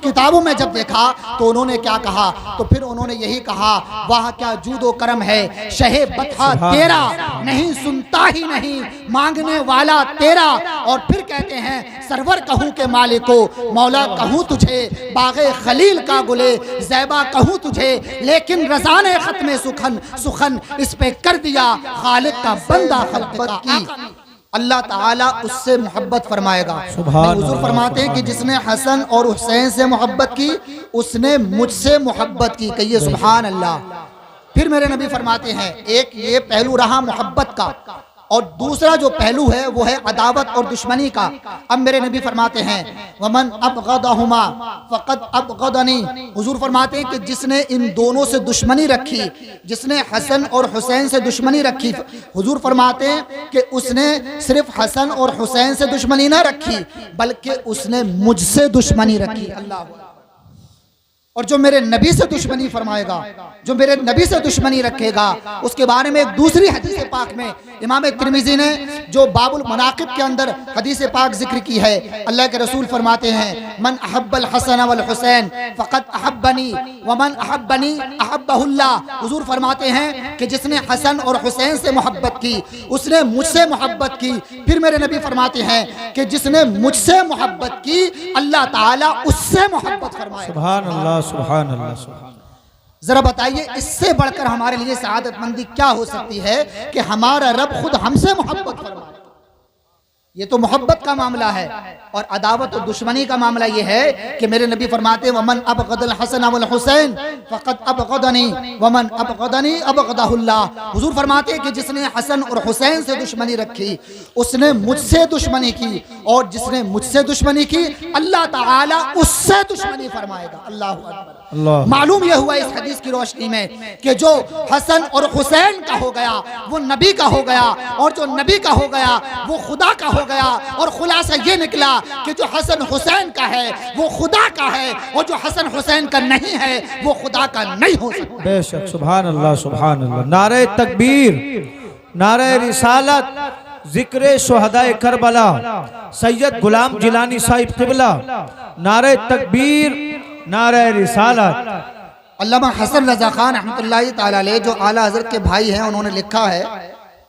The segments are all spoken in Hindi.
किताबों में जब देखा तो उन्होंने क्या कहा, तो फिर उन्होंने यही कहा, वाह क्या जूदो करम है, शहे बतहा तेरा, नहीं सुनता ही नहीं मांगने वाला तेरा। और फिर कहते हैं, सरवर कहूँ के मालिको, मौला कहूँ तुझे, बागे खलील का गुले ज़ैबा कहूँ तुझे, लेकिन रज़ा ने ख़त्मे सुखन सुखन इस पे कर दिया, खालिक का बंदा खल्क़त की। अल्लाह ताला उससे मोहब्बत फरमाएगा। हुज़ूर फरमाते हैं कि जिसने हसन और हुसैन से मोहब्बत की उसने मुझसे मोहब्बत की। कहिए सुभान अल्लाह। फिर मेरे नबी फरमाते हैं, एक ये पहलू रहा मोहब्बत का, और दूसरा जो पहलू है वो है अदावत और दुश्मनी का। अब मेरे नबी फरमाते हैं, वमन अबगदहुमा फ़क़द अबगदनी। हुजूर फरमाते हैं कि जिसने इन दोनों से दुश्मनी रखी, जिसने हसन और हुसैन से दुश्मनी रखी, हुजूर फरमाते हैं कि उसने सिर्फ हसन और हुसैन से दुश्मनी ना रखी, बल्कि उसने मुझसे दुश्मनी रखी। अल्लाह। और जो मेरे नबी से दुश्मनी फरमाएगा, जो मेरे नबी से दुश्मनी रखेगा, उसके बारे में एक दूसरी हदीस पाक में इमाम तिरमिज़ी ने जो बाबुल मनाक़िब के अंदर हदीस पाक जिक्र की है, अल्लाह के रसूल फरमाते हैं, मन अहब्बल हसन वल हुसैन फ़क़द अहब्बनी व मन अहब्बनी अहब्बहुल्लाह। हुज़ूर फरमाते हैं कि जिसने हसन और हुसैन से मोहब्बत की उसने मुझसे मोहब्बत की। फिर मेरे नबी फरमाते हैं कि जिसने मुझसे मोहब्बत की अल्लाह ताला उससे मोहब्बत फरमाए। सुभान अल्लाह, सुभान अल्लाह, सुभान। जरा बताइए, इससे बढ़कर हमारे लिए सआदतमंदी क्या हो सकती है कि हमारा रब खुद हमसे मोहब्बत फरमाए। ये तो मोहब्बत का मामला है। और अदावत और दुश्मनी का मामला ये है कि मेरे नबी फरमाते हैं, वमन अबगदल हसन वल हुसैन फ़क़द अबगदनी वमन अबगदनी अबगदहुल्लाह। हुज़ूर फरमाते हैं कि जिसने हसन और हुसैन से दुश्मनी रखी उसने मुझसे दुश्मनी की, और जिसने मुझसे दुश्मनी की अल्लाह ताला उससे दुश्मनी फरमाएगा। अल्लाह अकबर। मालूम यह हुआ इस हदीस की रोशनी में कि जो हसन और हुसैन का हो गया वो नबी का हो गया, और जो नबी का हो गया वो खुदा का हो गया। और खुलासा ये निकला कि जो हसन हुसैन का है वो खुदा का है, और जो हसन हुसैन का नहीं है वो खुदा का नहीं हो सकता। बेशक। सुभान अल्लाह, सुभान अल्लाह। नारे तकबीर, नारे रिसालत, जिक्र शुहदाए करबला, सैयद गुलाम जिलानी साहिब क़िबला, नारे तकबीर, नारे रिसालत। अल्लामा हसन रज़ा खान रहमतुल्लाहि तआला अलैह जो आला हज़रत के भाई हैं, उन्होंने लिखा है,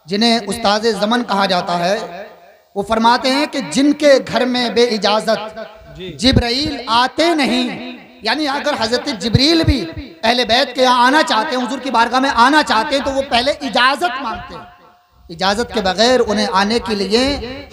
जिन्हें उस्ताद ज़मन कहा जाता है, वो फरमाते हैं कि जिनके घर में बे इजाज़त जिब्रील आते नहीं, यानी अगर हज़रत जिब्रील भी अहले बैत के यहाँ आना चाहते हैं, हुजूर की बारगाह में आना चाहते हैं, तो वो पहले इजाज़त मांगते हैं। इजाज़त के बगैर उन्हें आने के लिए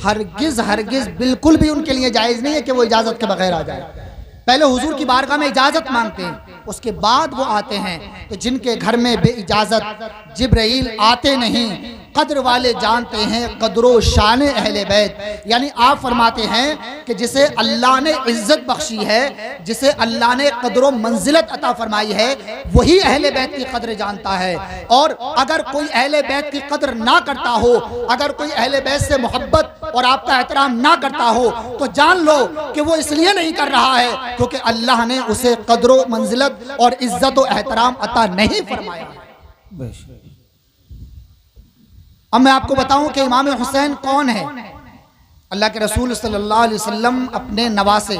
हरगिज़ बिल्कुल भी उनके लिए जायज़ नहीं है कि वो इजाज़त के बगैर आ जाए। पहले हुजूर की बारगाह में इजाज़त मांगते हैं, उसके बाद वो आते हैं। तो जिनके घर में बे इजाज़त जिब्रील आते नहीं, कद्र वाले जानते हैं कद्रो शान अहले बैत। यानी आप फरमाते हैं कि जिसे अल्लाह ने इज्जत बख्शी है, जिसे अल्लाह ने कद्रो मंजिलत अता फरमाई है, वही अहले बैत की कद्र जानता है। और अगर कोई अहले बैत की कद्र ना करता हो, अगर कोई अहले बैत से मोहब्बत और आपका एहतराम ना करता हो, तो जान लो कि वो इसलिए नहीं कर रहा है क्योंकि अल्लाह ने उसे कद्रो मंजिलत और इज्जत और एहतराम अता नहीं फरमाया। अब मैं आपको बताऊं कि इमाम हुसैन कौन है। अल्लाह के रसूल सल्लल्लाहु अलैहि वसल्लम अपने नवासे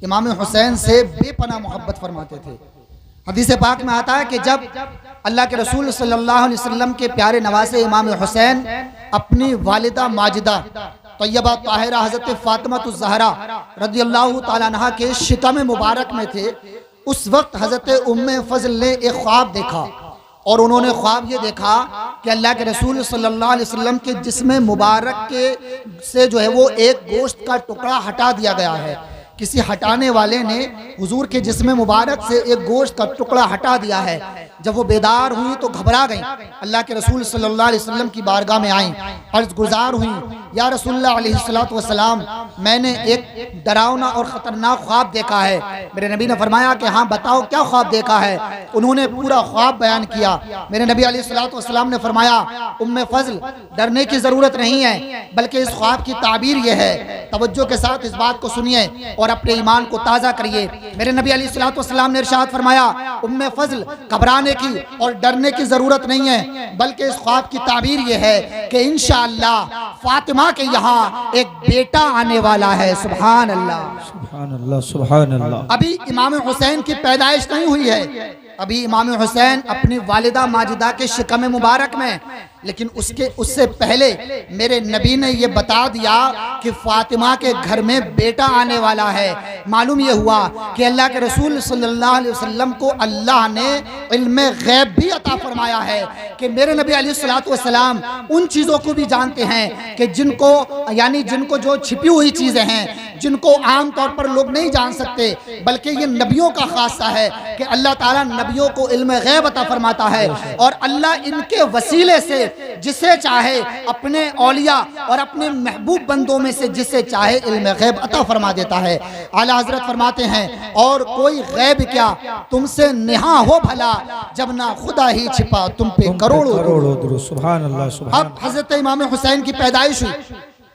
इमाम हुसैन से बेपनाह मोहब्बत फरमाते थे। हदीस पाक में आता है कि जब अल्लाह के रसूल सल्लल्लाहु अलैहि वसल्लम के प्यारे नवासे इमाम हुसैन अपनी वालिदा माजिदा तैयबा ताहिरा हज़रत फ़ातिमातुज़ ज़हरा रज़ियल्लाहु ताला अन्हा के शिकम मुबारक में थे, उस वक्त हज़रत उम्मे फ़ज़ल ने एक ख्वाब देखा, और उन्होंने ख्वाब ये देखा कि अल्लाह के रसूल सल्लल्लाहु अलैहि वसल्लम के जिस्म मुबारक के से जो है वो एक गोश्त का टुकड़ा हटा दिया गया है। किसी हटाने वाले ने हुजूर के जिस्म मुबारक से एक गोश्त का टुकड़ा हटा दिया है। जब वो बेदार हुई तो घबरा गई, अल्लाह के रसूल सल्लल्लाहु अलैहि वसल्लम की बारगाह में आई, अर्ज़ गुज़ार हुई, या रसूलुल्लाह अलैहिस्सलातु वस्सलाम, मैंने एक डरावना और ख़तरनाक ख्वाब देखा है। मेरे नबी ने फरमाया कि हाँ बताओ क्या ख्वाब देखा है। उन्होंने पूरा ख्वाब बयान किया। मेरे नबी अलैहिस्सलातु वस्सलाम ने फरमाया, उम्मे फ़ज़ल डरने की ज़रूरत नहीं है, बल्कि इस ख्वाब की ताबीर यह है, तवज्जो के साथ इस बात को सुनिए और अपने ईमान को ताज़ा करिए। मेरे नबी अलैहिस्सलातु वस्सलाम ने इरशाद फरमाया, उम्मे फजल, घबराने की और डरने की जरूरत नहीं है, बल्कि इस ख्वाब की ताबीर ये है कि इंशाअल्लाह फातिमा के यहाँ एक बेटा आने वाला है। सुभान अल्लाह, सुभान अल्लाह, सुभान अल्लाह। अभी इमाम हुसैन की पैदाइश नहीं हुई है, अभी इमाम हुसैन अपनी वालिदा माजिदा के शिकम मुबारक में, लेकिन उससे पहले मेरे नबी ने ये बता दिया कि फातिमा के घर में बेटा आने वाला है। मालूम ये हुआ कि अल्लाह के रसूल सल्लल्लाहु अलैहि वसल्लम को अल्लाह ने इल्मे गैब भी अता फरमाया है कि मेरे नबी अलैहिस्सलातु वस्सलाम उन चीज़ों को भी जानते हैं कि जिनको जो छिपी हुई चीज़ें हैं, जिनको आम तौर पर लोग नहीं जान सकते, बल्कि ये नबियों का खासा है कि अल्लाह ताला नबियों को इल्मे गैब अता फरमाता है, और अल्लाह इनके वसीले से जिसे चाहे अपने औलिया और अपने महबूब बंदों में से जिसे चाहे इल्मे गैब अता फरमा देता है। आला हजरत फरमाते हैं, और कोई गैब क्या तुमसे नेहा हो भला, जब ना खुदा ही छिपा तुम पे करोड़ों दुरूद। सुभान अल्लाह, सुभान। अब हजरत इमाम हुसैन की पैदाइश हुई,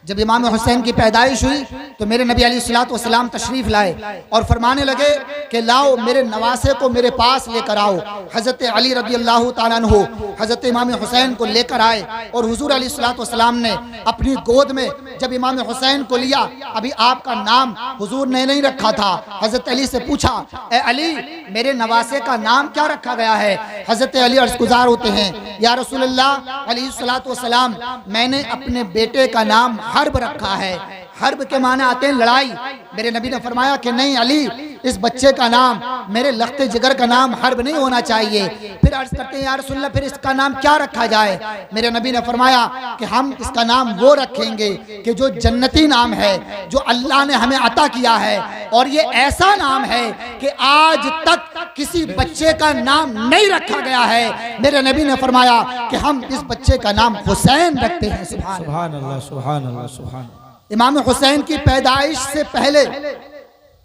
जब इमाम हुसैन की पैदाइश हुई तो मेरे नबी अलैहिस्सलातु वस्सलाम तशरीफ लाए और फरमाने लगे कि लाओ मेरे नवासे को मेरे पास लेकर आओ। हजरत अली रज़ी अल्लाह तआला अन्हु हजरत इमाम हुसैन को लेकर आए और हुजूर अलैहिस्सलातु वस्सलाम ने अपनी गोद में जब इमाम हुसैन को लिया, अभी आपका नाम हुजूर ने नहीं रखा था, हजरत अली से पूछा, ए अली मेरे नवासे का नाम क्या रखा गया है? हजरत अली अर्ज़गुज़ार होते हैं, या रसूलल्लाह अलैहिस्सलातु वस्सलाम मैंने अपने बेटे का नाम हर्ब रखा है। हर्ब के माने आते हैं लड़ाई। मेरे नबी ने फरमाया कि नहीं अली, इस बच्चे का नाम, मेरे लख्ते जिगर का नाम हर्ब नहीं होना चाहिए। फिर अर्ज करते हैं, या रसूलल्लाह फिर इसका नाम क्या रखा जाए? मेरे नबी ने फरमाया कि हम इसका नाम वो रखेंगे कि जो जन्नती नाम है, जो अल्लाह ने हमें अता किया है, और ये ऐसा नाम है कि आज तक किसी बच्चे का नाम नहीं रखा गया है। मेरे नबी ने फरमाया कि हम इस बच्चे का नाम हुसैन रखते हैं। सुभान अल्लाह, सुभान अल्लाह, सुभान। इमाम हुसैन की पैदाइश से पहले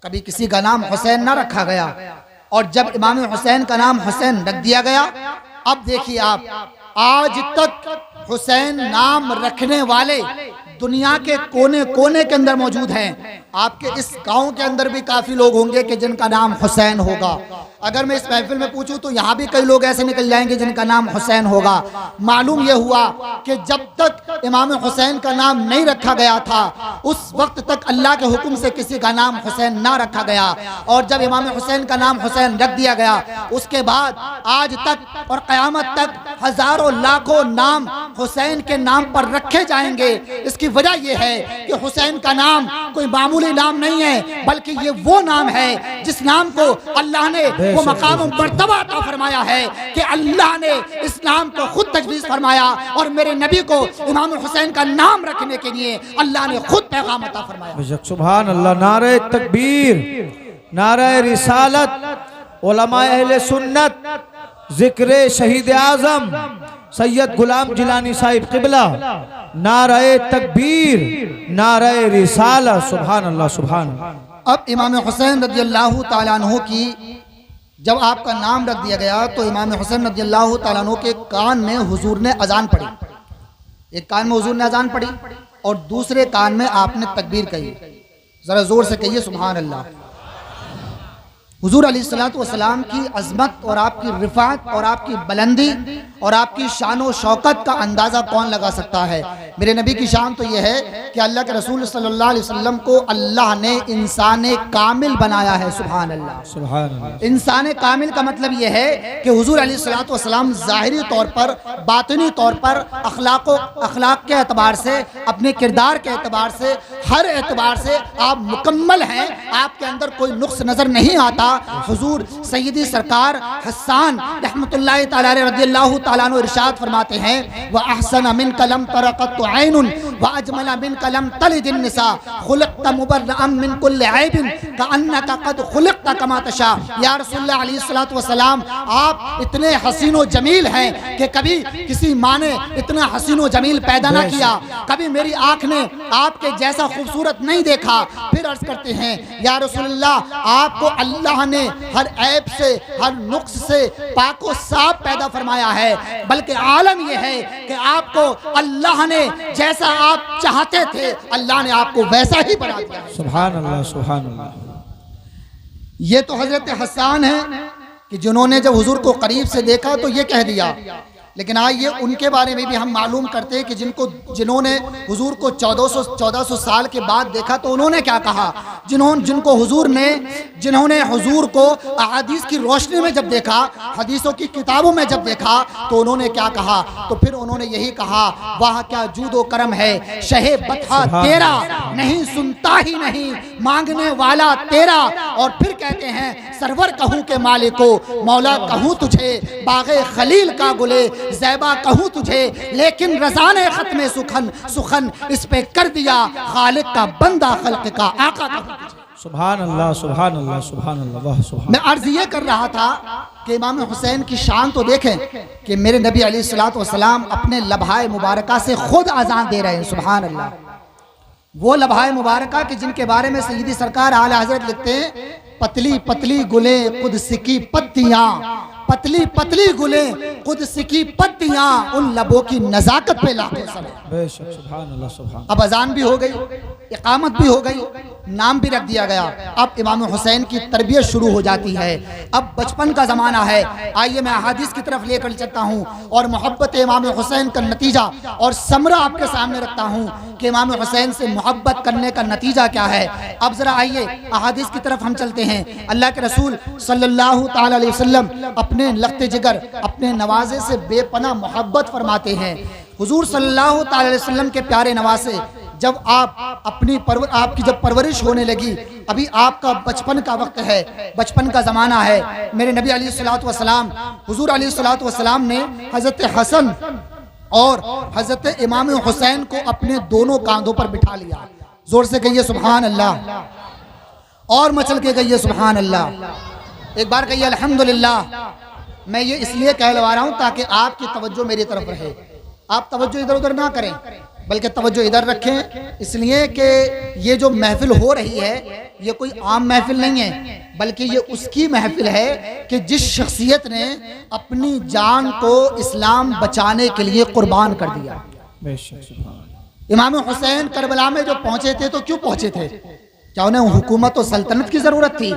कभी किसी का नाम हुसैन ना रखा गया, और जब इमाम हुसैन का नाम हुसैन रख दिया गया, अब देखिए आप, आज तक हुसैन नाम रखने वाले दुनिया के कोने कोने के अंदर मौजूद हैं। आपके इस गांव के अंदर भी काफी लोग होंगे कि जिनका नाम हुसैन होगा। अगर मैं इस महफिल में पूछूं तो यहाँ भी कई लोग ऐसे निकल जाएंगे जिनका नाम हुसैन होगा। मालूम यह हुआ कि जब तक इमाम हुसैन का नाम नहीं रखा गया था, उस वक्त तक अल्लाह के हुक्म से किसी का नाम हुसैन ना रखा गया, और जब इमाम हुसैन का नाम हुसैन रख दिया गया, उसके बाद आज तक और क़यामत तक हजारों लाखों नाम हुसैन के नाम पर रखे जाएंगे। इसकी वजह यह है कि हुसैन का नाम कोई मामूली नाम नहीं है, बल्कि ये वो नाम है जिस नाम को अल्लाह ने वो मकाम मर्तबा अता फरमाया है कि अल्लाह ने इस नाम को खुद तजवीज़ फरमाया, और मेरे नबी को इमाम हुसैन का नाम रखने के लिए अल्लाह ने खुद पैगाम अता फरमाया। सुभान अल्लाह। नारे तकबीर, नारे रिसालत, उलमाए अहले सुन्नत, जिक्रे शहीद आजम सैयद गुलाम जिलानी साहिब क़िबला, नारे तकबीर, नारे रिसालत। सुभान अल्लाह, सुभान। अब इमाम हुसैन रज़ी अल्लाह तआला अन्हु की जब आपका नाम रख दिया गया तो इमाम हुसैन रज़ी अल्लाह तआला अन्हु के कान में हुजूर ने अजान पढ़ी। एक कान में हुजूर ने अजान पढ़ी और दूसरे कान में आपने तकबीर कही। जरा जोर से कहिए सुभान अल्लाह। हुजूर अलैहिस्सलातु वस्सलाम की अज़मत और आपकी रिफ़ात और आपकी बुलंदी और आपकी शान व शौकत का अंदाज़ा कौन लगा सकता है? मेरे नबी की शान तो यह है कि अल्लाह के रसूल सल्लल्लाहु अलैहि वसल्लम को अल्लाह ने इंसान कामिल बनाया है। सुभान अल्लाह, सुभान अल्लाह। इंसान कामिल का मतलब यह है कि हुजूर अलैहिस्सलातु वस्सलाम ज़ाहिरी तौर पर, बातिनी तौर पर, अखलाक के एतबार से, अपने किरदार के एतबार से, हर एतबार से आप मुकम्मल हैं। आपके अंदर कोई नुक्स नज़र नहीं आता। हुजूर सैयदी सरकार हसन रहमतुल्लाहि तआला अलैहि रज़ियल्लाहु तआला अन्हु इरशाद फरमाते हैं, व अहसन मिन कलम तरक़त ऐनुन व अजमल मिन कलम तलिदिन निसा खुलिक़त मुबर्रअन मिन कुल्लि ऐबिन कअन्नका क़द खुलिक़त कमा तशा। या रसूलुल्लाह अलैहिस्सलातु वस्सलाम, आप इतने हसीन व जमील हैं कि कभी किसी माँ ने इतना हसीन व जमील पैदा ना किया, कभी मेरी आँख ने आपके जैसा खूबसूरत नहीं देखा। फिर अर्ज करते हैं, या रसूलुल्लाह, आपको अल्लाह ने हर ऐब से, हर नुक्स से पाको साफ पैदा फरमाया है, बल्कि आलम यह है कि आपको अल्लाह ने जैसा आप चाहते थे अल्लाह ने आपको वैसा ही बना दिया। सुभान अल्लाह, सुभान अल्लाह। ये तो हजरत हसन है कि जिन्होंने जब हुजूर को करीब से देखा तो ये कह दिया। लेकिन आइए उनके बारे में भी हम मालूम करते हैं कि जिन्होंने हुजूर को 1400 साल के बाद देखा तो उन्होंने क्या कहा। जिन्होंने हुजूर को अहादीस की रोशनी में जब देखा, हदीसों की किताबों में जब देखा तो उन्होंने क्या कहा। तो फिर उन्होंने यही कहा, वाह क्या जूदो करम है, शहे बता तेरा, नहीं सुनता ही नहीं, मांगने वाला तेरा। और फिर कहते हैं, सरवर कहूँ के मालिको, मौला कहूँ तुझे, बागे खलील का गुले ज़ैबा कहूँ तुझे, लेकिन रज़ा ने ख़त्मे सुखन इस पे कर दिया, खालिक का बंदा खल्क़ का आका कहूँ तुझे। सुभान अल्लाह, सुभान अल्लाह, सुभान अल्लाह, वाह सुभान। मैं अर्ज़ ये कर रहा था कि इमाम हुसैन की शान तो देखें कि मेरे नबी अलैहिस्सलातु वस्सलाम अपने लम्हाए मुबारका से खुद अज़ान दे रहे हैं। सुभान अल्लाह। वो लम्हाए मुबारका कि जिनके बारे में सय्यदी सरकार आला हज़रत लिखते हैं, पतली पतली गुले कुद्स की पत्तियां, पतली पतली गुले कुद्स की पत्तियां, उन लबों की नजाकत पे लाखों सलाम। बेशक, सुभान अल्लाह, सुभान। अब अजान भी हो गई, इकामत भी हो गई, नाम भी रख दिया गया। अब इमाम हुसैन की तरबियत शुरू हो जाती है। अब बचपन का ज़माना है। आइए मैं अहादीस की तरफ लेकर चलता हूँ और मोहब्बत इमाम हुसैन का नतीजा और समरा आपके सामने रखता हूँ कि इमाम हुसैन से मोहब्बत करने का नतीजा क्या है। अब ज़रा आइए अहादीस की तरफ हम चलते हैं। अल्लाह के रसूल सल्लल्लाहु ताला अलैहि वसल्लम अपने लख्ते जिगर, अपने नवाजे से बेपनाह मोहब्बत फरमाते हैं। हुजूर सल्लल्लाहु ताला अलैहि वसल्लम के प्यारे नवासे, जब आपकी जब परवरिश होने लगी, अभी आपका बचपन का वक्त है, बचपन का ज़माना है। मेरे नबी अलैहिस्सलातु वस्सलाम, हुजूर अलैहिस्सलातु वस्सलाम ने हज़रत हसन और हज़रत इमाम हुसैन को अपने दोनों कांधों पर बिठा लिया। जोर से कहिए सुभान अल्लाह, और मचल के कहिए सुभान अल्लाह। एक बार कहिए अल्हम्दुलिल्लाह। मैं ये इसलिए कहलवा रहा हूँ ताकि आपकी तवज्जो मेरी तरफ रहे। आप तवज्जो इधर उधर ना करें, बल्कि तवज्जो इधर रखें, इसलिए कि ये जो महफिल हो रही है ये कोई आम महफिल नहीं है, बल्कि ये उसकी महफिल है कि जिस शख्सियत ने अपनी जान को इस्लाम बचाने के लिए कुर्बान कर दिया। इमाम हुसैन करबला में जो पहुंचे थे तो क्यों पहुंचे थे? क्या उन्हें हुकूमत और सल्तनत की जरूरत थी?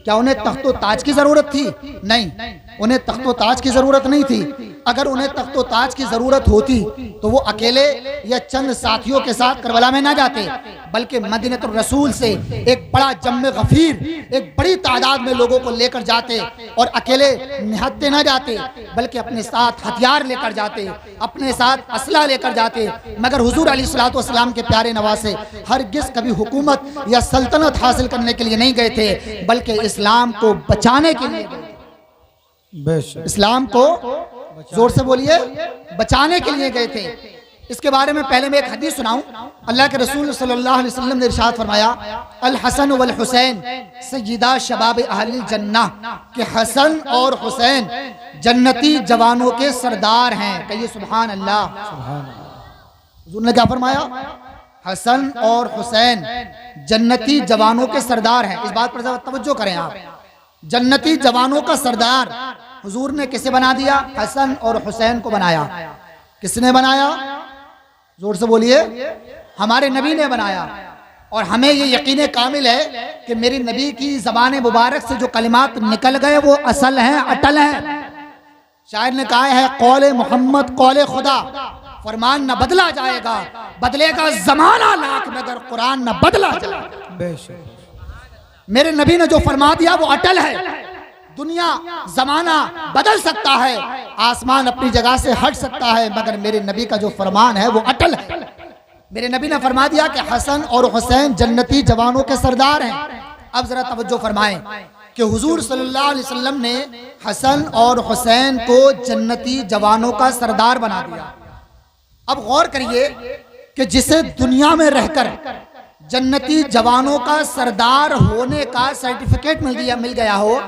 क्या उन्हें तख्तो ताज की जरूरत थी? नहीं, उन्हें तख्तो ताज की जरूरत नहीं थी। अगर उन्हें तख्तो ताज की जरूरत होती तो वो अकेले या चंद साथियों के साथ करबला में ना जाते, बल्कि मदीनतुर रसूल से एक बड़ा जम्मे गफीर, एक बड़ी तादाद में लोगों को लेकर जाते और अकेले निहत्ते ना जाते, बल्कि अपने साथ हथियार लेकर जाते, अपने साथ असला लेकर जाते। मगर हुजूर अलैहिस्सलातु वस्सलाम के प्यारे नवासे हरगिज़ कभी हुकूमत या सल्तनत हासिल करने के लिए नहीं गए थे, बल्कि इस्लाम को बचाने के लिए गए। इस्लाम को जोर से बोलिए, बचाने के लिए गए थे। इसके बारे में पहले मैं एक हदीस सुनाऊं। अल्लाह के रसूल सल्लल्लाहु अलैहि वसल्लम ने इरशाद फरमाया, अल हसन वल हुसैन सय्यदा शबाब अहलिल जन्नह, कि हसन और हुसैन जन्नती जवानों के सरदार हैं। कहिए सुभान अल्लाह। हुजूर ने क्या फरमाया? हसन और हुसैन जन्नती जवानों के सरदार हैं। इस बात पर जरा तवज्जो करें आप। जन्नती जवानों का सरदार हुजूर ने किसे बना दिया? हसन और हुसैन को बनाया। किसने बनाया? जोर से बोलिए। हमारे नबी ने बनाया। और हमें ये यकीन कामिल है कि मेरी नबी की ज़बान मुबारक से जो कलिमात निकल गए वो असल हैं, अटल हैं। शायर ने कहा है, कौले मोहम्मद कौले खुदा, फरमान न बदला जाएगा, बदलेगा जमाना लाख मगर कुरान न बदला जाएगा। मेरे नबी ने जो फरमा दिया वो अटल है। दुनिया जमाना बदल सकता है, आसमान अपनी जगह से हट सकता है, मगर मेरे नबी का जो फरमान है वो अटल है। मेरे नबी ने फरमा दिया कि हसन और हुसैन जन्नती जवानों के सरदार हैं। अब जरा तवज्जो फरमाएं कि हुजूर सल्लल्लाहु अलैहि वसल्लम ने हसन और हुसैन को जन्नती जवानों का सरदार बना दिया। अब गौर करिए कि जिसे दुनिया में रहकर जन्नती जवानों का सरदार होने का सर्टिफिकेट मिल गया हो,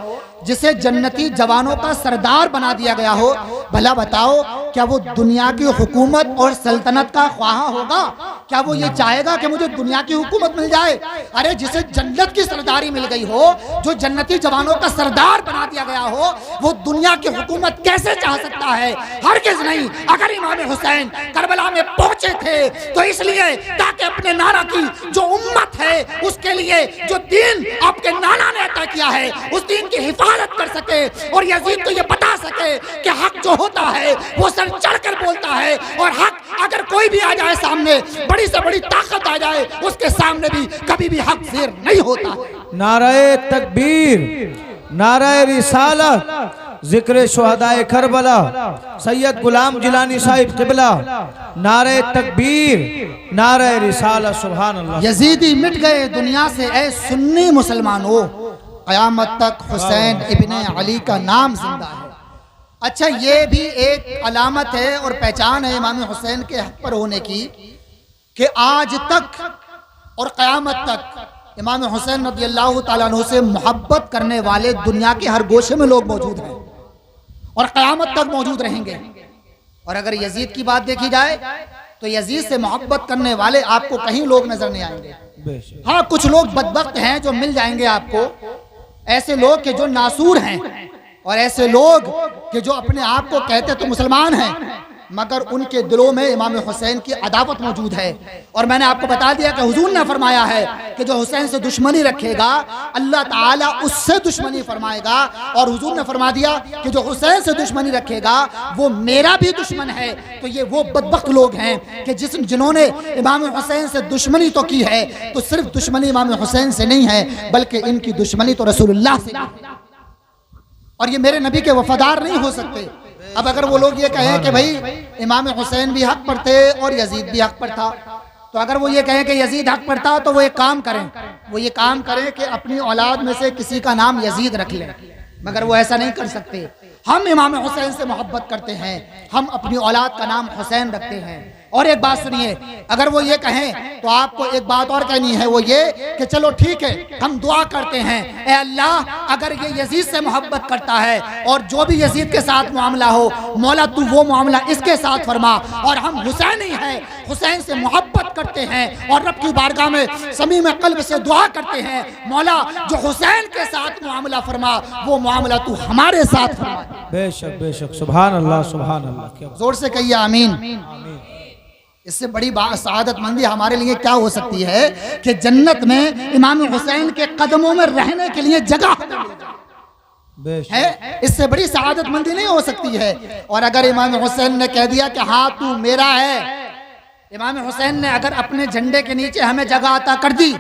जिसे जन्नती जवानों का सरदार बना दिया गया हो, भला बताओ क्या वो दुनिया की हुकूमत और सल्तनत का ख्वाहा होगा? क्या वो ये चाहेगा कि मुझे दुनिया की हुकूमत मिल जाए? अरे जिसे जन्नत की सरदारी मिल गई हो, जो जन्नती जवानों का सरदार बना दिया गया हो, वो दुनिया की हुकूमत कैसे चाह सकता है? हरगिज़ नहीं। अगर इमाम हुसैन करबला में पहुंचे थे तो इसलिए ताकि अपने नारा की जो उम्मत है उसके लिए जो दीन आपके नाना ने अता किया है उस दीन की हिफाजत कर सके और यजीद को ये बता सके कि हक जो होता है वो सर चढ़कर बोलता है और हक अगर कोई भी आ जाए सामने, बड़ी से बड़ी ताकत आ जाए, उसके सामने भी कभी भी हक ज़ेर नहीं होता। नारे तकबीर, नारे रिसालत, जिक्र शुहदाए करबला, सैयद गुलाम जिलानी साहिब क़िबला, नारे तकबीर, नारे रिसालत, सुभान अल्लाह। यजीदी मिट गए दुनिया से ऐ सुन्नी मुसलमानों, क़यामत तक हुसैन इब्ने अली का नाम जिंदा है। अच्छा, ये भी एक अलामत है और पहचान है इमाम हुसैन के हक पर होने की कि आज तक और क़यामत तक इमाम हुसैन रज़ियल्लाहु ताला अन्हु से मोहब्बत करने वाले दुनिया के हर गोशे में लोग मौजूद हैं और क़यामत तक मौजूद रहेंगे। और अगर यजीद की बात देखी जाए तो यजीद से मोहब्बत करने वाले आपको कहीं लोग नजर नहीं आएंगे। हाँ, कुछ लोग बदबख्त हैं जो मिल जाएंगे आपको, ऐसे लोग के जो नासूर हैं और ऐसे लोग कि जो अपने आप को कहते तो मुसलमान हैं मगर उनके दिलों में इमाम हुसैन की अदावत मौजूद है। और मैंने आपको बता दिया कि हुजूर ने फरमाया है कि जो हुसैन से दुश्मनी रखेगा अल्लाह ताला उससे दुश्मनी फरमाएगा, और हुजूर ने फरमा दिया कि जो हुसैन से दुश्मनी रखेगा वो मेरा भी दुश्मन है। तो ये वो बदबख्त लोग हैं कि जिन्होंने इमाम हुसैन से दुश्मनी तो की है, तो सिर्फ दुश्मनी इमाम हुसैन से नहीं है बल्कि इनकी दुश्मनी तो रसूलुल्लाह से, और ये मेरे नबी के वफादार नहीं हो सकते। अब अगर वो लोग ये कहें कि भाई इमाम हुसैन भी हक पर थे और यजीद भी हक पर था, तो अगर वो ये कहें कि यजीद हक पर था तो वो एक काम करें, वो ये काम करें कि अपनी औलाद में से किसी का नाम यजीद रख लें, मगर वो ऐसा नहीं कर सकते। हम इमाम हुसैन से मोहब्बत करते हैं, हम अपनी औलाद का नाम हुसैन रखते हैं। और एक बात सुनिए, अगर वो ये कहें तो आपको एक बात और कहनी है, वो ये कि चलो ठीक है हम दुआ करते हैं, ए अल्लाह अगर ये यजीद से मोहब्बत करता है और जो भी यजीद के साथ मामला हो मौला तू वो मामला इसके साथ फरमा, और हम हुसैनी हैं, हुसैन से मोहब्बत करते हैं और रब की बारगाह में समीम कल्ब से दुआ करते हैं, मौला जो हुसैन के साथ मामला फरमा वो मामला तू हमारे साथ फरमा। बेशक बेशक, सुभान अल्लाह, सुभान अल्लाह। जोर से कहिए आमीन। इससे बड़ी सआदतमंदी हमारे लिए क्या हो सकती है कि जन्नत में इमाम हुसैन के कदमों में रहने के लिए जगह है। इससे बड़ी सआदतमंदी नहीं हो सकती है। और अगर इमाम हुसैन ने कह दिया कि हाँ तू मेरा है, इमाम हुसैन ने अगर अपने झंडे के नीचे हमें जगह अता कर दी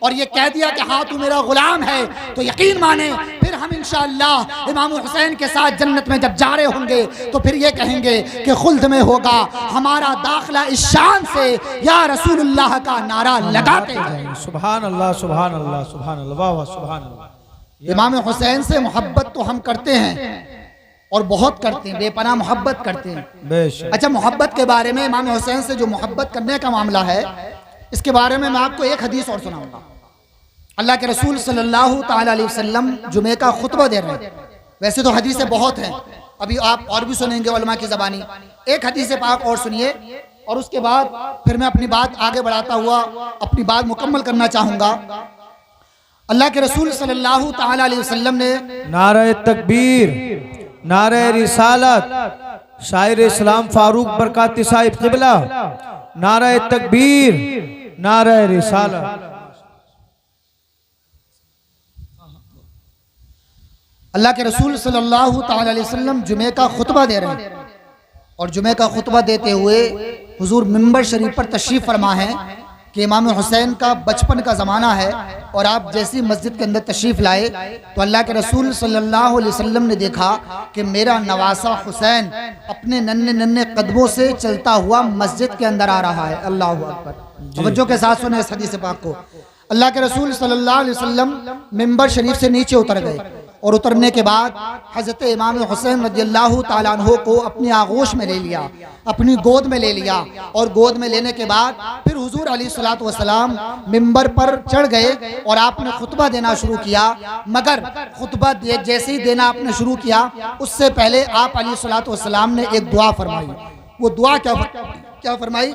और ये कह दिया कि हाँ तू मेरा गुलाम है, तो यकीन माने फिर हम इंशाअल्लाह इमाम हुसैन के साथ जन्नत में जब जा रहे होंगे तो फिर ये कहेंगे कि खुल्द में होगा हमारा दाखिला इस शान से या रसूलुल्लाह का नारा लगाते हैं। सुभान अल्लाह, सुभान अल्लाह, सुभान अल्लाह, वाह वाह, सुभान अल्लाह। इमाम हुसैन से मोहब्बत तो हम करते हैं और बहुत करते हैं, बेपनाह मोहब्बत करते हैं। अच्छा, मोहब्बत के बारे में इमाम हुसैन से जो मोहब्बत करने का मामला है इसके बारे में मैं आपको एक हदीस और सुनाऊंगा। अल्लाह के रसूल सल्लल्लाहु ताला अलैहि वसल्लम जुमे का खुतबा दे रहे हैं। वैसे तो हदीसें बहुत हैं, अभी आप और भी सुनेंगे उलमा की ज़बानी। एक हदीस पाक और सुनिए और उसके बाद फिर मैं अपनी बात आगे बढ़ाता हुआ अपनी बात मुकम्मल करना चाहूँगा। अल्लाह के रसूल सल्लल्लाहु ताला अलैहि वसल्लम ने नारे तकबीर, नारे रिसालत, शायर इस्लाम फारूक बरकाती साहिब क़िबला, नारे तकबीर, नारे रिसालत। अल्लाह के रसूल सल्लल्लाहु ताला अलैहि वसल्लम जुमे का खुतबा दे रहे हैं और जुमे का खुतबा देते हुए हुजूर मिंबर शरीफ पर तशरीफ़ फरमा है कि इमाम हुसैन का बचपन का ज़माना है और आप जैसी मस्जिद के अंदर तशरीफ़ लाए तो अल्लाह के रसूल सल्लल्लाहु अलैहि वसल्लम ने देखा कि मेरा नवासा हुसैन अपने नन्हे नन्हे कदमों से चलता हुआ मस्जिद के अंदर आ रहा है। अल्लाह अकबर। तवज्जो के साथ सुने इस हदीस पाक को। अल्लाह के रसूल सल्लल्लाहु अलैहि वसल्लम मिंबर शरीफ से नीचे उतर गए और उतरने के बाद हज़रत इमाम हुसैन रज़ियल्लाहु ताला अन्हु को अपनी आगोश में ले लिया, अपनी गोद में ले लिया, और गोद में लेने के बाद फिर हुजूर अलैहिस्सलातु वस्सलाम मिंबर पर चढ़ गए और आपने खुतबा देना शुरू किया। मगर खुतबा जैसे ही देना आपने शुरू किया उससे पहले आप अलैहिस्सलातु वस्सलाम ने एक दुआ फरमाई। वो दुआ क्या फरमाई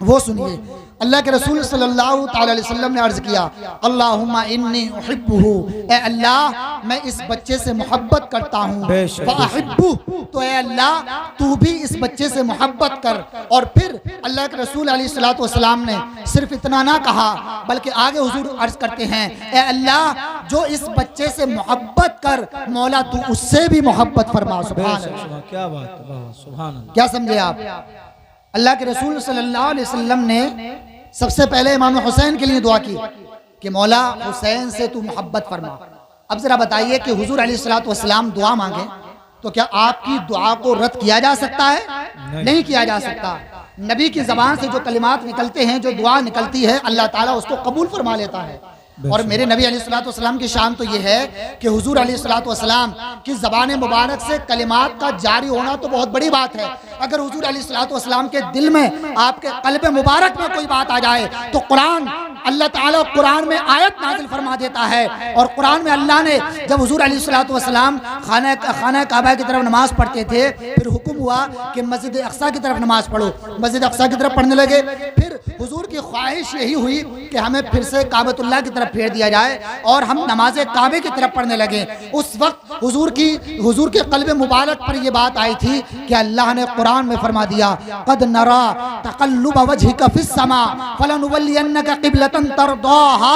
वो सुनिए, अल्लाह के रसूल सल्लल्लाहु ताला अलैहि वसल्लम ने अर्ज किया, अल्लाहुम्मा इन्नी उहिब्बुहु, ए अल्लाह मैं इस बच्चे से मोहब्बत करता हूँ, फ़अहिब्बु, तो ए अल्लाह तू भी इस बच्चे से मोहब्बत कर। और फिर अल्लाह के रसूल अलैहिस्सलातु वस्सलाम ने सिर्फ इतना ना कहा, बल्कि आगे हुजूर अर्ज करते हैं, ए अल्लाह जो इस बच्चे से मोहब्बत कर, मौला तू उससे भी मोहब्बत फरमा। सुभान अल्लाह, क्या बात है, सुभान अल्लाह। क्या समझे आप? अल्लाह के रसूल सल्लल्लाहु अलैहि वसल्लम ने सबसे पहले इमाम हुसैन के लिए दुआ की कि मौला हुसैन से तू मोहब्बत फरमा। अब जरा बताइए कि हुजूर अलैहिस्सलातु वस्सलाम दुआ मांगे तो क्या आपकी दुआ को रद्द किया जा सकता है? नहीं किया जा सकता। नबी की ज़बान से जो कलिमात निकलते हैं, जो दुआ निकलती है, अल्लाह ताला उसको कबूल फरमा लेता है। और मेरे नबी अलैहिस्सलातु वस्सलाम की शान तो ये है कि हुजूर अलैहिस्सलातु वस्सलाम की ज़बान मुबारक से कलिमात का जारी होना तो बहुत बड़ी बात है। अगर हुजूर अलैहिस्सलातु वस्सलाम के दिल में, आपके क़ल्ब मुबारक में कोई बात आ जाए तो कुरान, अल्लाह ताला कुरान में आयत नाज़िल फरमा देता है। और कुरान में अल्लाह ने जब हुजूर अलैहिस्सलातु वस्सलाम खाना काबा की तरफ नमाज पढ़ते थे, फिर हुक्म हुआ कि मस्जिद अक़सा की तरफ नमाज पढ़ो। मस्जिद अक़सा की तरफ पढ़ने लगे। फिर हुजूर की ख्वाहिश यही हुई कि हमें फिर से काबतुल्लाह की तरफ फेर दिया जाए और हम नमाज काबे की तरफ पढ़ने लगे। उस वक्त हुजूर के क़ल्ब मुबारक पर यह बात आई थी कि अल्लाह ने कुरान में फरमा दिया, क़द नरा तक़ल्लुब वजहिका फिस समा फलनुवल्लियन्नका क़िबलतन तरदाहा।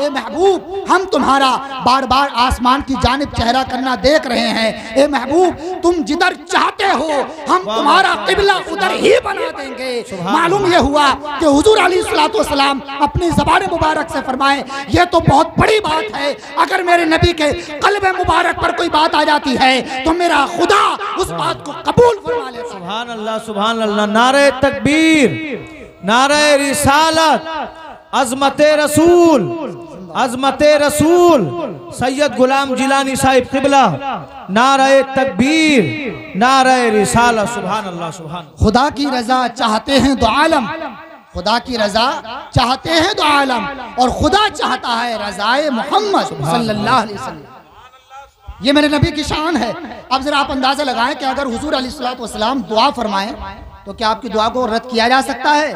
ए महबूब, हम तुम्हारा बार बार आसमान की जानिब चेहरा करना देख रहे हैं। ए महबूब, तुम जिधर चाहते हो हम तुम्हारा क़िबला उधर ही बना देंगे। मालूम यह हुआ कि हुजूर अलैहिस्सलातु वस्सलाम अपनी ज़बान मुबारक से फरमाए, यह तो बहुत बड़ी बात है। अगर मेरे नबी के क़ल्ब मुबारक पर कोई बात आ जाती है तो मेरा खुदा उस बात को कबूल फरमा ले। सुभान अल्लाह, सुभान अल्लाह। नारे तकबीर, नारे रिसालत, अज़मते रसूल, अज़मते रसूल सैयद गुलाम जिलानी साहिब क़िबला, नारे तकबीर, नारे रिसालत। सुभान अल्लाह, सुभान। खुदा की रज़ा चाहते हैं दो आलम, खुदा की रज़ा चाहते हैं दो आलम, और खुदा चाहता है रज़ाए मोहम्मद सल्लल्लाहु अलैहि वसल्लम। ये मेरे नबी की शान है। अब जरा आप अंदाजा लगाएं कि अगर हुजूर अलैहिस्सलातु वस्सलाम दुआ फरमाएं तो क्या आपकी दुआ को रद्द किया जा सकता है?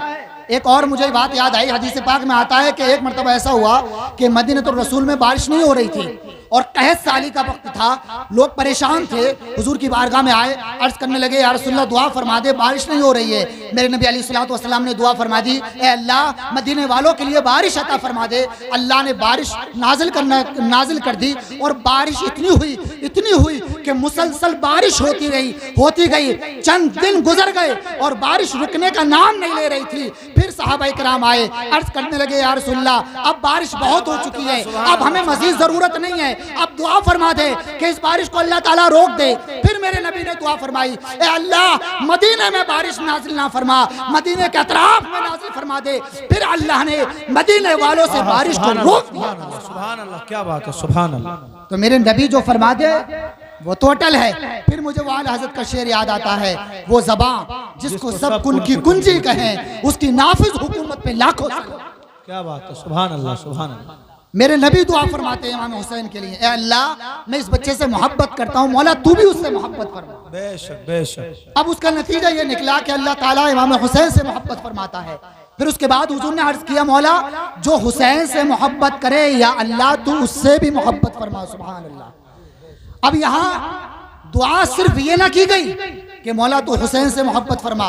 एक और मुझे बात याद आई, हदीस पाक में आता है कि एक मरतबा ऐसा हुआ कि मदीनतुर रसूल में बारिश नहीं हो रही थी और कहत साली का वक्त था, लोग परेशान थे। हुजूर की बारगाह में आए, अर्ज करने लगे, या रसूलल्लाह दुआ फरमा दे, बारिश नहीं हो रही है। मेरे नबी अलैहिस्सलातु वस्सलाम ने दुआ फरमा दी, ए अल्लाह मदीने वालों के लिए बारिश अता फरमा दे। अल्लाह ने बारिश नाजिल कर दी और बारिश इतनी हुई कि मुसलसल बारिश होती गई। चंद दिन गुजर गए और बारिश रुकने का नाम नहीं ले रही थी। फिर सहाबा इकराम आए, अर्ज करने लगे, या रसूलल्लाह अब बारिश बहुत हो चुकी है, अब हमें मज़ीद ज़रूरत नहीं है, अब दुआ फरमा दे कि इस बारिश को अल्लाह ताला रोक दे। फिर मेरे नबी ने दुआ फरमाई, ए अल्लाह मदीने में बारिश नाजिल ना फरमा, मदीने के अतराफ में नाजिल फरमा दे। फिर अल्लाह ने मदीने वालों से बारिश को रोक दिया। सुभान अल्लाह, क्या बात है, सुभान अल्लाह। तो मेरे नबी जो फरमा दे वो तो अटल है। फिर मुझे वो आला हज़रत का शेर याद आता है, वो ज़बां जिसको सब कुन की कुंजी कहें, उसकी नाफिज हुकूमत पे लाखों। क्या बात है, सुभान अल्लाह, सुभान अल्लाह। मेरे नबी दुआ फरमाते हैं इमाम हुसैन के लिए, ए अल्लाह मैं इस बच्चे से मोहब्बत करता हूँ, मौला तू भी उससे मोहब्बत फरमा। बेशक, बेशक। अब उसका नतीजा ये निकला कि अल्लाह ताला इमाम हुसैन से मोहब्बत फरमाता है। फिर उसके बाद हुजूर ने अर्ज किया, मौला जो हुसैन से मोहब्बत करे या अल्लाह तू उससे भी मोहब्बत फरमा। सुभान अल्लाह। अब यहाँ दुआ सिर्फ ये ना की गई कि मौला तो हुसैन से मोहब्बत फरमा,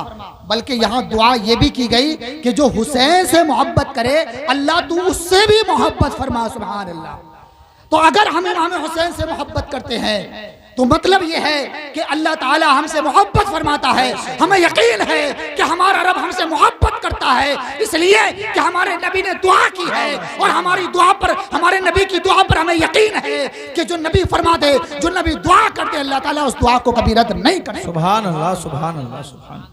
बल्कि यहाँ दुआ ये भी की गई कि जो हुसैन से मोहब्बत करे अल्लाह तू उससे भी मोहब्बत फरमा। सुभान अल्लाह। तो अगर हम इमाम हुसैन से मोहब्बत करते हैं तो मतलब ये है कि अल्लाह ताला हमसे मोहब्बत फरमाता है। हमें यकीन है कि हमारा रब हमसे मोहब्बत करता है, इसलिए कि हमारे नबी ने दुआ की है और हमारी दुआ पर, हमारे नबी की दुआ पर हमें यकीन है कि जो नबी फरमा दे, जो नबी दुआ करते, अल्लाह ताला उस दुआ को कभी रद्द नहीं करे। सुभान अल्लाह, सुभान अल्लाह, सुभान।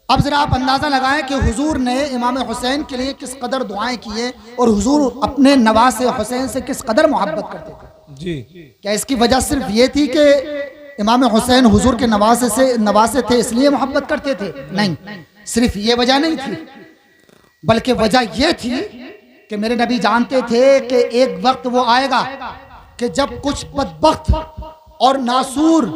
अब जरा आप अंदाजा लगाएं कि हुजूर ने इमाम हुसैन के लिए किस कदर दुआएं किए और हुजूर अपने नवासे हुसैन से किस कदर मोहब्बत करते थे जी। क्या इसकी वजह सिर्फ ये थी कि इमाम हुसैन हुजूर के नवासे थे इसलिए मोहब्बत करते थे? नहीं, सिर्फ ये वजह नहीं थी, बल्कि वजह ये थी कि मेरे नबी जानते थे कि एक वक्त वो आएगा कि जब कुछ बदबख्त और नासूर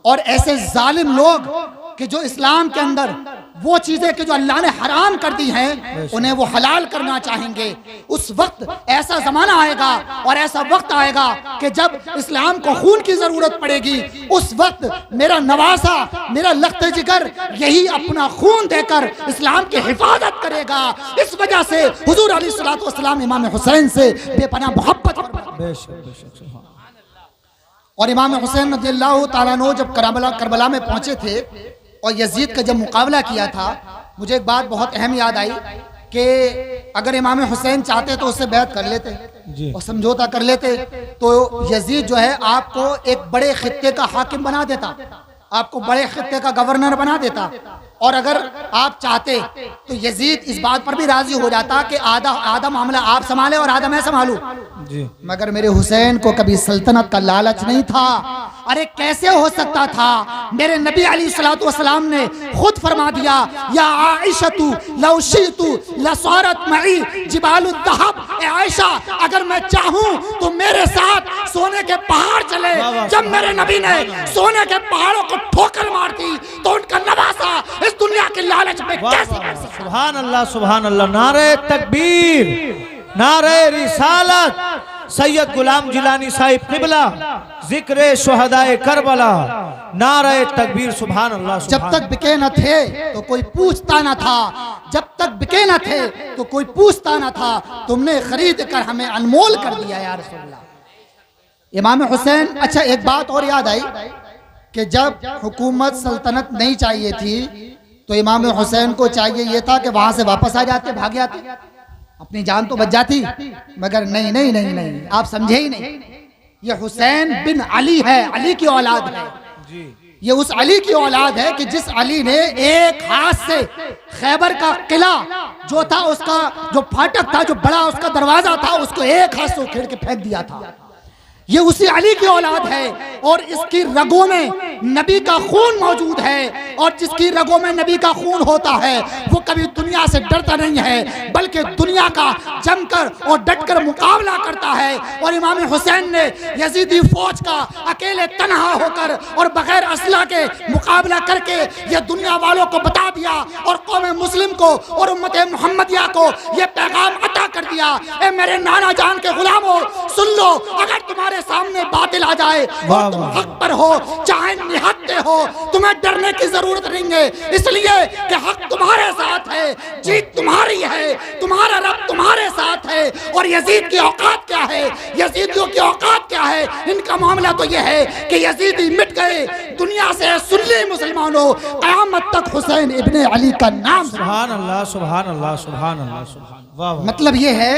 और ऐसे जालिम लोग कि जो इस्लाम के अंदर वो चीजें कि जो अल्लाह ने हराम कर दी हैं उन्हें वो हलाल करना चाहेंगे। उस वक्त ऐसा जमाना आएगा और ऐसा वक्त आएगा कि जब इस्लाम को खून की जरूरत पड़ेगी, उस वक्त मेरा नवासा, मेरा लख्त जिगर यही अपना खून देकर इस्लाम की हिफाजत करेगा। इस वजह से हुजूर अलैहिस्सलातु वस्सलाम इमाम हुसैन से बेपनाह मोहब्बत फरमाते। और इमाम हुसैन रज़ियल्लाहु ताला अन्हु जब करबला में पहुंचे थे और यजीद का जब मुकाबला किया था, मुझे एक बात बहुत अहम याद आई कि अगर इमाम हुसैन चाहते तो उससे बैत कर लेते और समझौता कर लेते, तो यजीद जो है आपको एक बड़े खित्ते का हाकिम बना देता, आपको बड़े खित्ते का गवर्नर बना देता। और अगर आप चाहते तो यजीद इस बात पर भी राजी हो जाता कि आधा मामला आप संभाले और आधा मैं संभालूं। मगर मेरे हुसैन को कभी सल्तनत का लालच नहीं था। अरे कैसे हो सकता था? मेरे नबी अलैहिस्सलातु वस्सलाम ने खुद फरमा दिया, या आइशतु लौ शितु लसारत मई जिबालुद दहब। ए आयशा, अगर मैं चाहूं तो मेरे साथ सोने के पहाड़ चले। जब मेरे नबी ने सोने के पहाड़ों को ठोकर मार दी तो उनका नवासा इस दुनिया के लालच में कैसे कर सकता? सुभान अल्लाह, सुभान अल्लाह। नारे तकबीर, नारे रिसालत, सैयद गुलाम जिलानी साहिब क़िबला, जिक्र शुहदाए करबला, नारे तकबीर, सुभान अल्लाह। जब तक बिके न थे तो कोई पूछता न था, जब तक बिके न थे तो कोई पूछता न था, तुमने खरीद कर हमें अनमोल कर दिया या रसूल अल्लाह। इमाम हुसैन, अच्छा एक बात और याद आई कि जब हुकूमत सल्तनत नहीं चाहिए थी तो इमाम हुसैन को चाहिए ये था कि वहां से वापस आ जाते, भाग जाते, अपनी जान तो बच जाती। मगर नहीं नहीं नहीं नहीं, आप समझे ही नहीं। ये हुसैन बिन अली है, अली की औलाद है। ये उस अली की औलाद है कि जिस अली ने एक हाथ से खैबर का किला जो था, उसका जो फाटक था, जो बड़ा उसका दरवाजा था, उसको एक हाथ से उखेड़ के फेंक दिया था। ये उसी अली की औलाद है और इसकी रगों में नबी का खून मौजूद है। और जिसकी रगों में नबी का खून होता है वो कभी दुनिया से डरता नहीं है, बल्कि दुनिया का जमकर और डटकर मुकाबला करता है। और इमाम हुसैन ने यजीदी फौज का अकेले तन्हा होकर और बगैर असला के मुकाबला करके ये दुनिया वालों को बता दिया और कौम मुस्लिम को और उम्मत मुहम्मदिया को ये पैगाम अता कर दिया, ए मेरे नाना जान के गुलामों, सुन लो, अगर तुम्हारे सामने बातिल आ जाए और तुम हक पर हो, चाहे निहत्ते हो, तुम्हें डरने की जरूरत नहीं है, इसलिए कि हक तुम्हारे साथ है, जीत तुम्हारी है, तुम्हारा रब तुम्हारे साथ है। और यजीद की औकात क्या है, यजीदियों की औकात क्या है? इनका मामला तो यह है कि यजीदी मिट गए दुनिया से। सुन्नी मुसलमानों, क़यामत तक हुसैन इब्ने अली का नाम। सुभान अल्लाह, सुभान अल्लाह, सुभान अल्लाह, सुभान। वाह वाह। मतलब ये है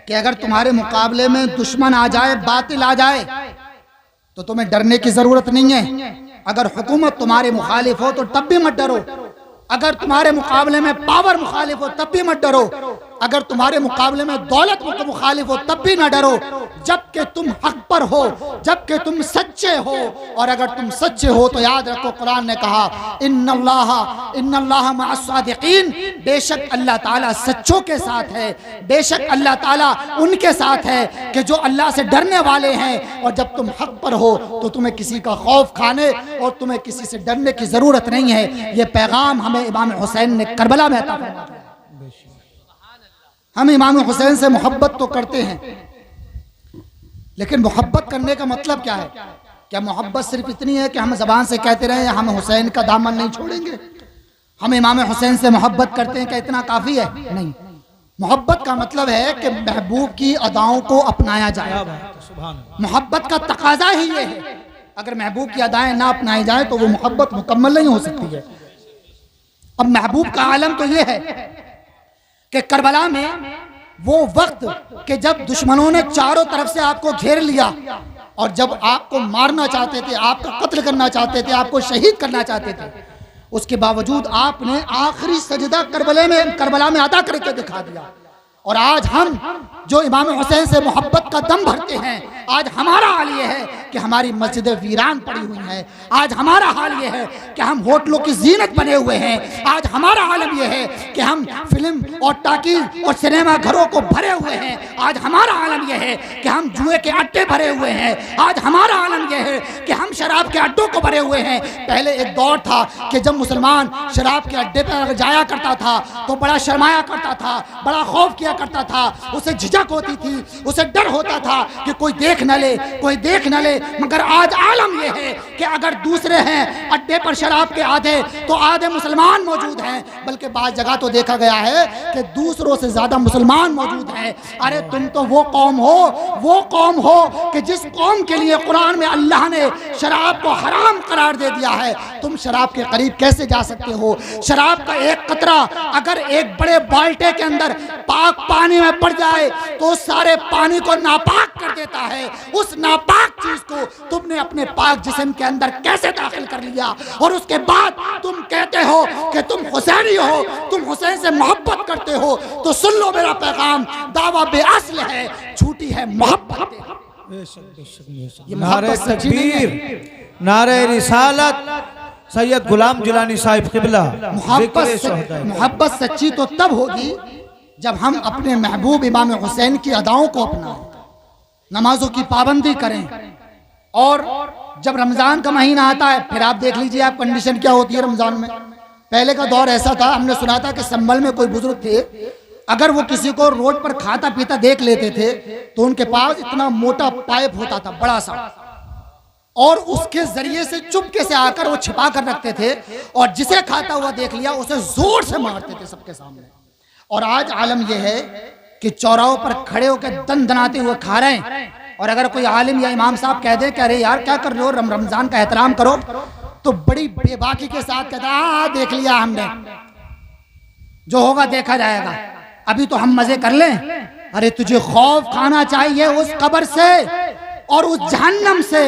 कि अगर तुम्हारे मुकाबले में दुश्मन आ जाए, बातिल आ जाए, तो तुम्हें डरने की जरूरत नहीं है। अगर हुकूमत तुम्हारे मुखालिफ हो तो तब भी मत डरो। अगर तुम्हारे मुकाबले में पावर मुखालिफ हो तब भी मत डरो। अगर तुम्हारे मुकाबले में दौलत मुखालिफ हो तब भी ना डरो, जबकि तुम हक पर हो, जबकि तुम सच्चे हो। और अगर तुम सच्चे हो तो याद रखो, कुरान ने कहा इन्नल्लाह मअस-सादिकीन, बेशक अल्लाह ताला सच्चों के साथ है, बेशक अल्लाह ताला उनके साथ है कि जो अल्लाह से डरने वाले हैं। और जब तुम हक पर हो तो तुम्हें किसी का खौफ खाने और तुम्हें किसी से डरने की जरूरत नहीं है। ये पैगाम हमें इमाम हुसैन ने करबला में अता फरमाया। हम इमाम हुसैन से मोहब्बत तो करते हैं, लेकिन मोहब्बत करने का मतलब क्या है? क्या मोहब्बत सिर्फ इतनी है कि हम ज़बान से कहते रहे हम हुसैन का दामन नहीं छोड़ेंगे, हम इमाम हुसैन से मोहब्बत करते हैं, क्या इतना काफ़ी है? नहीं। मोहब्बत का मतलब है कि महबूब की अदाओं को अपनाया जाए। मोहब्बत का तकाजा ही ये है, अगर महबूब की अदाएं ना अपनाई जाए तो वो मोहब्बत मुकम्मल नहीं हो सकती है। अब महबूब का आलम तो ये है कि करबला में वो वक्त कि जब दुश्मनों ने चारों तरफ से आपको घेर लिया और जब आपको मारना चाहते थे, आपका कत्ल करना चाहते थे, आपको शहीद करना चाहते थे, उसके बावजूद आपने आखिरी सजदा करबला में अदा करके दिखा दिया। और आज हम जो इमाम हुसैन से मोहब्बत का दम भरते हैं, आज हमारा हाल ये है कि हमारी मस्जिदें वीरान पड़ी हुई हैं। आज हमारा हाल ये है कि हम होटलों की जीनत बने हुए हैं। आज हमारा आलम यह है कि हम फिल्म और टाकीज और सिनेमा घरों को भरे हुए हैं। आज हमारा आलम यह है कि हम जुए के अड्डे भरे हुए हैं। आज हमारा आलम यह है कि हम शराब के अड्डों को भरे हुए हैं। पहले एक दौर था कि जब मुसलमान शराब के अड्डे पर जाया करता था तो बड़ा शर्माया करता था, बड़ा खौफ किया करता था, उसे झिझक होती थी, उसे डर होता था कि कोई देख न ले, कोई देख न ले। मगर आज आलम यह है कि अगर दूसरे हैं अड्डे पर शराब के आधे तो आधे मुसलमान मौजूद हैं, बल्कि बात जगह तो देखा गया है कि दूसरों से ज्यादा मुसलमान मौजूद हैं। अरे तुम तो वो कौम हो कि जिस कौम के लिए कुरान में अल्लाह ने शराब को हराम करार दे दिया है, तुम शराब के करीब कैसे जा सकते हो? शराब का एक कतरा अगर एक बड़े बाल्टे के अंदर पाक पानी में पड़ जाए तो सारे पानी को नापाक कर देता है। उस नापाक चीज को तुमने अपने पाक जिस्म के अंदर कैसे दाखिल कर लिया? और उसके बाद तुम कहते हो कि तुम हुसैनी हो, तुम हुसैन से मोहब्बत करते हो। तो सुन लो मेरा पैगाम, दावा बेअस्ल है, झूठी है मोहब्बत। नारे तकबीर, नारे रिसालत, सैयद गुलाम जिलानी साहिब क़िबला। मोहब्बत सच्ची तो तब होगी जब हम अपने महबूब इमाम हुसैन की अदाओं को अपनाएं, नमाजों की पाबंदी करें। और जब रमजान का महीना आता है, फिर आप देख लीजिए आप कंडीशन क्या होती है रमजान में। पहले का दौर ऐसा था, हमने सुना था कि संभल में कोई बुजुर्ग थे, अगर वो किसी को रोड पर खाता पीता देख लेते थे तो उनके पास इतना मोटा पाइप होता था, बड़ा सा, और उसके जरिए से चुपके से आकर वो छिपा कर रखते थे, और जिसे खाता हुआ देख लिया उसे जोर से मारते थे सबके सामने। और आज आलम यह है कि चौराहों पर खड़े होकर दन दनाते हुए खा रहे हैं। और अगर कोई आलिम या इमाम साहब कह दे कि अरे यार क्या कर रहे हो, रमजान का एहतराम करो, तो बड़ी बेबाकी के साथ कहता है देख लिया हमने, जो होगा देखा जाएगा, अभी तो हम मजे कर लें। अरे तुझे खौफ खाना चाहिए उस कब्र से और उस जहन्नम से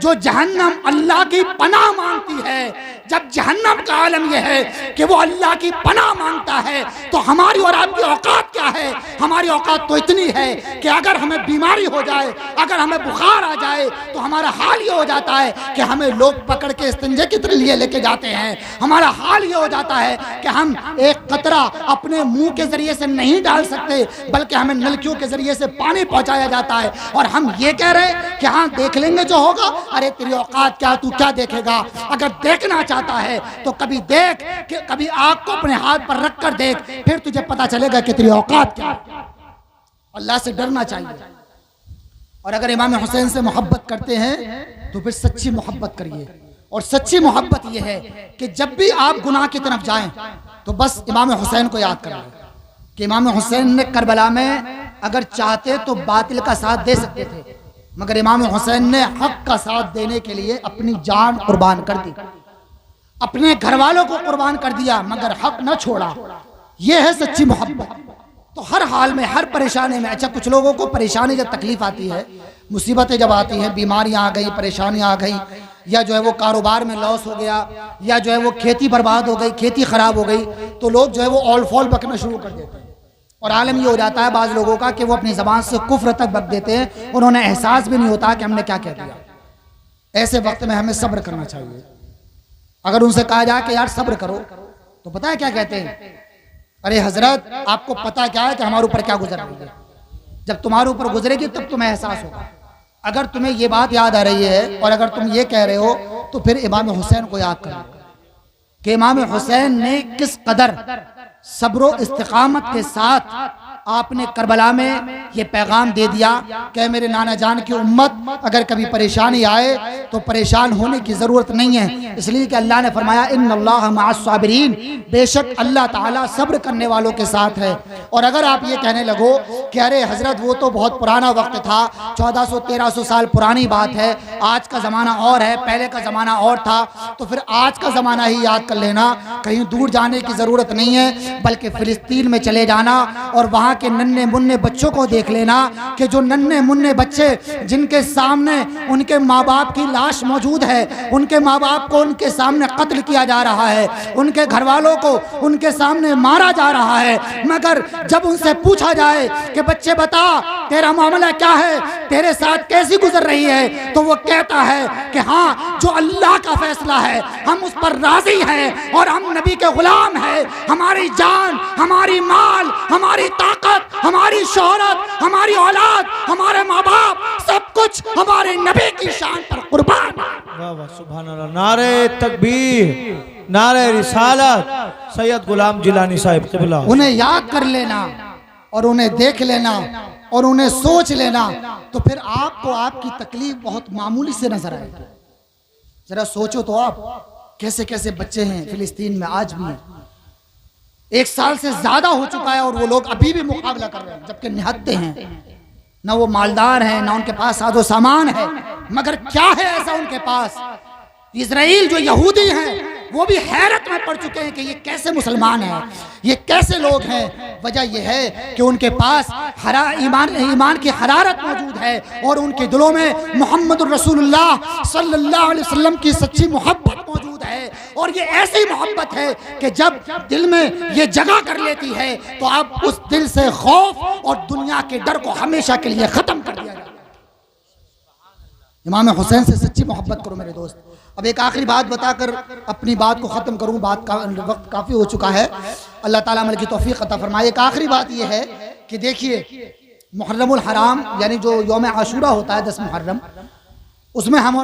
जो जहन्नम अल्लाह की पनाह मांगती है। जब जहन्नम का आलम यह है कि वो अल्लाह की पनाह मांगता है, तो हमारी और आपकी औकात क्या है? हमारी औकात तो इतनी है कि अगर हमें बीमारी हो जाए, अगर हमें बुखार आ जाए, तो हमारा हाल ये हो जाता है कि हमें लोग पकड़ के इस्तिंजे के लिए लेके जाते हैं। हमारा हाल ये हो जाता है कि हम एक कतरा अपने मुंह के जरिए से नहीं डाल सकते, बल्कि हमें नलकियों के जरिए से पानी पहुंचाया जाता है, और हम ये कह रहे हैं कि हाँ देख लेंगे जो होगा। अरे तेरी औकात क्या, तू क्या देखेगा? अगर देखना चाहता है तो कभी देख, कि कभी आग को अपने हाथ पर रख कर देख, फिर तुझे पता चलेगा कि तेरी औकात क्या। अल्लाह से डरना चाहिए। और अगर इमाम हुसैन से मोहब्बत करते हैं तो फिर सच्ची मोहब्बत करिए। और सच्ची मोहब्बत यह है कि जब भी आप गुनाह की तरफ जाएं तो बस इमाम हुसैन को याद करें कि इमाम हुसैन ने करबला में अगर चाहते तो बातिल का साथ दे सकते थे, मगर इमाम हुसैन ने हक का साथ देने के लिए अपनी जान कुर्बान कर दी, अपने घर वालों को कुर्बान कर दिया, मगर हक न छोड़ा। यह है सच्ची मोहब्बत। तो हर हाल में, हर परेशानी में, अच्छा कुछ लोगों को परेशानी जब तकलीफ आती है, मुसीबतें जब आती हैं, बीमारियां आ गई, परेशानियां आ गई, या जो है वो कारोबार में लॉस हो गया, या जो है वो खेती बर्बाद हो गई, खेती खराब हो गई, तो लोग जो है वो ऑल फॉल बकना शुरू कर देते हैं। और आलम ये हो जाता है बाज़ लोगों का कि वो अपनी ज़बान से कुफ्र तक बक देते हैं, उन्होंने एहसास भी नहीं होता कि हमने क्या कह दिया। ऐसे वक्त में हमें सब्र करना चाहिए। अगर उनसे कहा जाए कि यार सब्र करो, तो पता है क्या कहते हैं? अरे हजरत आपको पता क्या है कि हमारे ऊपर क्या गुजर रही है? जब तुम्हारे ऊपर गुजरेगी तब तुम्हें एहसास होगा। अगर तुम्हें ये बात याद आ रही है और अगर तुम ये कह रहे हो, तो फिर इमाम हुसैन को याद करो कि इमाम हुसैन ने किस कदर सब्र इस्तिकामत के साथ आपने करबला में ये पैगाम दे दिया कि मेरे नाना जान की उम्मत अगर कभी परेशानी आए तो परेशान होने की ज़रूरत नहीं है, इसलिए कि अल्लाह ने फरमाया इन्नल्लाह मअस-साबिरीन, बेशक अल्लाह ताला सब्र करने वालों के साथ है। और अगर आप ये कहने लगो कि अरे हजरत वो तो बहुत पुराना वक्त था, 1400-1300 साल पुरानी बात है, आज का ज़माना और है, पहले का ज़माना और था, तो फिर आज का ज़माना ही याद कर लेना। कहीं दूर जाने की ज़रूरत नहीं है, बल्कि फ़िलिस्तीन में चले जाना और वहाँ के नन्हे मुन्ने बच्चों को देख लेना कि जो नन्हे मुन्ने बच्चे जिनके सामने उनके माँ बाप की लाश मौजूद है, उनके माँ बाप को उनके सामने कत्ल किया जा रहा है, उनके घर वालों को उनके सामने मारा जा रहा है, मगर जब उनसे पूछा जाए कि बच्चे बता तेरा मामला क्या है, तेरे साथ कैसी गुजर रही है, तो वो कहता है कि हाँ, जो अल्लाह का फैसला है हम उस पर राजी हैं और हम नबी के गुलाम हैं। हमारी जान, हमारी माल, हमारी ताकत, हमारी शोहरत, हमारी औलाद, हमारे माँ बाप, सब कुछ हमारे नबी की शान पर कुर्बान। वाह वाह सुभान अल्लाह। नारे तकबीर, नारे रिसालत, सैयद गुलाम जिलानी साहिब क़िबला। उन्हें याद कर लेना और उन्हें देख लेना और उन्हें सोच लेना, तो फिर आपको आपकी तकलीफ बहुत मामूली से नजर आएगी। जरा सोचो तो आप, कैसे कैसे बच्चे हैं फिलिस्तीन में आज भी हैं। 1 साल से ज्यादा हो चुका है और वो लोग अभी भी मुकाबला कर रहे हैं, जबकि निहत्ते हैं, ना वो मालदार हैं, ना उनके पास साजो सामान है, मगर क्या है ऐसा उनके पास। इजराइल जो यहूदी हैं वो भी हैरत में पड़ चुके हैं कि ये कैसे मुसलमान हैं, ये कैसे लोग हैं। वजह यह है कि उनके पास ईमान की हरारत मौजूद है और उनके दिलों में मोहम्मद रसूलुल्लाह सल्लल्लाहु अलैहि वसल्लम की सच्ची मोहब्बत मौजूद है। और ये ऐसी मोहब्बत है कि जब दिल में ये जगह कर लेती है तो आप उस दिल से खौफ और दुनिया के डर को हमेशा के लिए खत्म कर दिया जाए। इमाम हुसैन से सच्ची मोहब्बत करो मेरे दोस्त। अब एक आखिरी बात बताकर अपनी बात को ख़त्म करूँ, बात का वक्त काफ़ी हो चुका है। अल्लाह ताला अमल की तौफीक अता फरमाए। एक आखिरी बात यह है कि देखिए, मुहर्रमुल हराम यानी जो यौम आशूरा होता है 10 मुहर्रम, उसमें हम